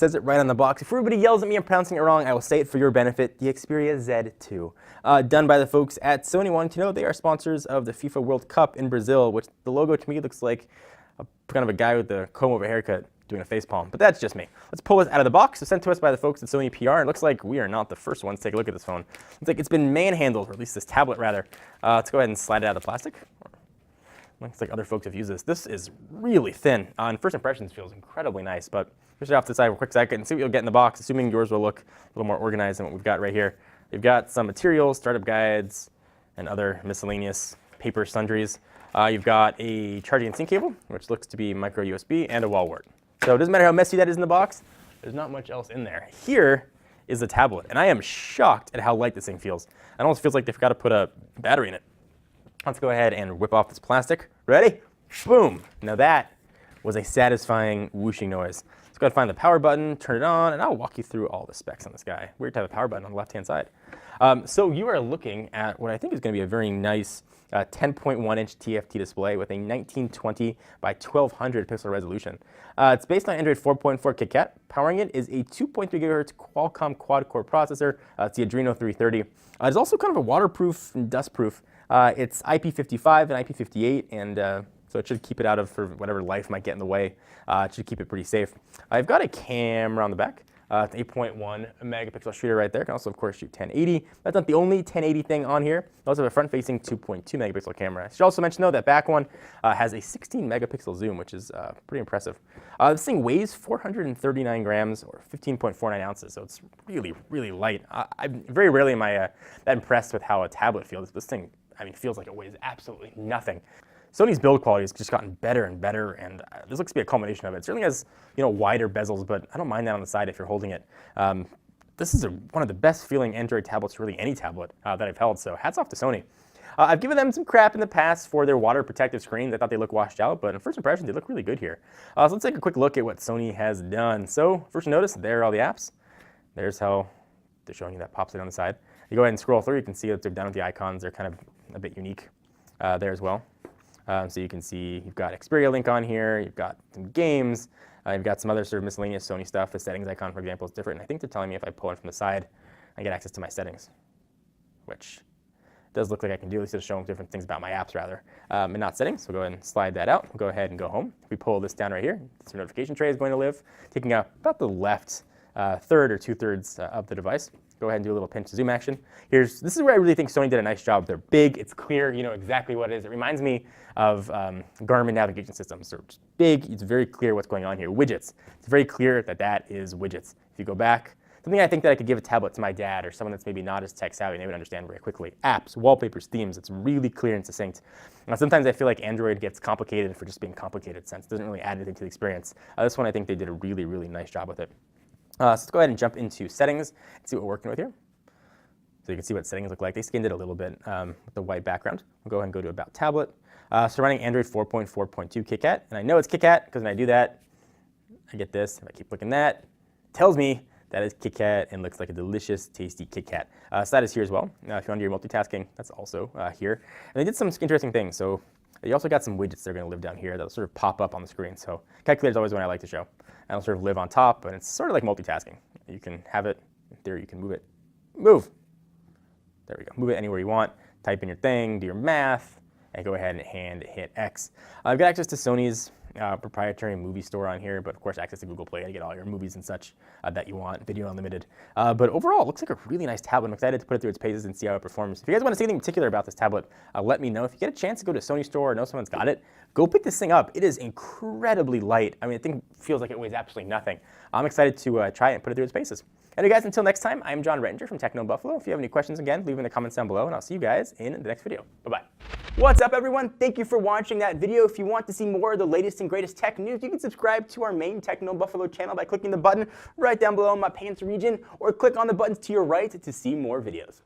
Says it right on the box. If everybody yells at me and pronouncing it wrong, I will say it for your benefit. The Xperia Z2. Done by the folks at Sony. Wanted to know they are sponsors of the FIFA World Cup in Brazil, which the logo to me looks like kind of a guy with a comb-over haircut doing a facepalm. But that's just me. Let's pull this out of the box. It's sent to us by the folks at Sony PR. It looks like we are not the first ones to take a look at this phone. Looks like it's been manhandled, or at least this tablet rather. Let's go ahead and slide it out of the plastic. Looks like other folks have used this. This is really thin. On first impressions, feels incredibly nice, but push it off to the side for a quick second and see what you'll get in the box, assuming yours will look a little more organized than what we've got right here. You've got some materials, startup guides, and other miscellaneous paper sundries. You've got a charging and sync cable, which looks to be micro USB, and a wall wart. So it doesn't matter how messy that is in the box, there's not much else in there. Here is the tablet, and I am shocked at how light this thing feels. It almost feels like they forgot to put a battery in it. Let's go ahead and whip off this plastic. Ready? Boom! Now that was a satisfying whooshing noise. Let's go ahead and find the power button, turn it on, and I'll walk you through all the specs on this guy. Weird to have a power button on the left-hand side. So you are looking at what I think is going to be a very nice 10.1-inch TFT display with a 1920 by 1200 pixel resolution. It's based on Android 4.4 KitKat. Powering it is a 2.3 gigahertz Qualcomm quad-core processor. It's the Adreno 330. It's also kind of a waterproof and dust-proof. It's IP55 and IP58, and so it should keep it out of for whatever life might get in the way. It should keep it pretty safe. I've got a camera on the back. It's 8.1 megapixel shooter right there. Can also, of course, shoot 1080. That's not the only 1080 thing on here. I also have a front-facing 2.2 megapixel camera. I should also mention, though, that back one has a 16 megapixel zoom, which is pretty impressive. This thing weighs 439 grams or 15.49 ounces, so it's really, really light. I'm very rarely am I that impressed with how a tablet feels. This thing, feels like it weighs absolutely nothing. Sony's build quality has just gotten better and better, and this looks to be a culmination of it. It certainly has, wider bezels, but I don't mind that on the side if you're holding it. This is one of the best feeling Android tablets, really any tablet that I've held, so hats off to Sony. I've given them some crap in the past for their water protective screens. I thought they looked washed out, but on first impression, they look really good here. So let's take a quick look at what Sony has done. So first notice, there are all the apps. There's how they're showing you that pops it on the side. You go ahead and scroll through, you can see that they're done with the icons. They're kind of a bit unique there as well. So you can see you've got Xperia link on here, you've got some games, you've got some other sort of miscellaneous Sony stuff. The settings icon, for example, is different. And I think they're telling me if I pull it from the side, I get access to my settings, which does look like I can do. At least it'll show them different things about my apps, rather, and not settings. So we'll go ahead and slide that out. We'll go ahead and go home. If we pull this down right here, this notification tray is going to live, taking up about the left third or two-thirds of the device. Go ahead and do a little pinch zoom action. This is where I really think Sony did a nice job. They're big, it's clear, you know exactly what it is. It reminds me of Garmin navigation systems. So it's big, it's very clear what's going on here. Widgets, it's very clear that that is widgets. If you go back, something I think that I could give a tablet to my dad or someone that's maybe not as tech savvy, and they would understand very quickly. Apps, wallpapers, themes, it's really clear and succinct. Now, sometimes I feel like Android gets complicated for just being complicated since it doesn't really add anything to the experience. This one I think they did a really, really nice job with it. So let's go ahead and jump into settings and see what we're working with here. So you can see what settings look like. They skinned it a little bit with the white background. We'll go ahead and go to About Tablet. So running Android 4.4.2 KitKat. And I know it's KitKat because when I do that, I get this. If I keep looking at that, it tells me that is KitKat and looks like a delicious, tasty KitKat. So that is here as well. Now, if you want to do your multitasking, that's also here. And they did some interesting things. So you also got some widgets that are going to live down here that'll sort of pop up on the screen. So calculator is always one I like to show. And it'll sort of live on top, and it's sort of like multitasking. You can have it, in theory, you can move it. Move! There we go. Move it anywhere you want. Type in your thing, do your math, and go ahead and hit X. I've got access to Sony's proprietary movie store on here, but of course access to Google Play to get all your movies and such that you want, video unlimited. But overall, it looks like a really nice tablet. I'm excited to put it through its paces and see how it performs. If you guys want to see anything particular about this tablet, let me know. If you get a chance to go to a Sony store or know someone's got it, go pick this thing up. It is incredibly light. I thing feels like it weighs absolutely nothing. I'm excited to try it and put it through its paces. Anyway, guys, until next time, I'm John Rettinger from Techno Buffalo. If you have any questions, again, leave them in the comments down below, and I'll see you guys in the next video. Bye-bye. What's up, everyone? Thank you for watching that video. If you want to see more of the latest and greatest tech news, you can subscribe to our main Techno Buffalo channel by clicking the button right down below in my pants region, or click on the buttons to your right to see more videos.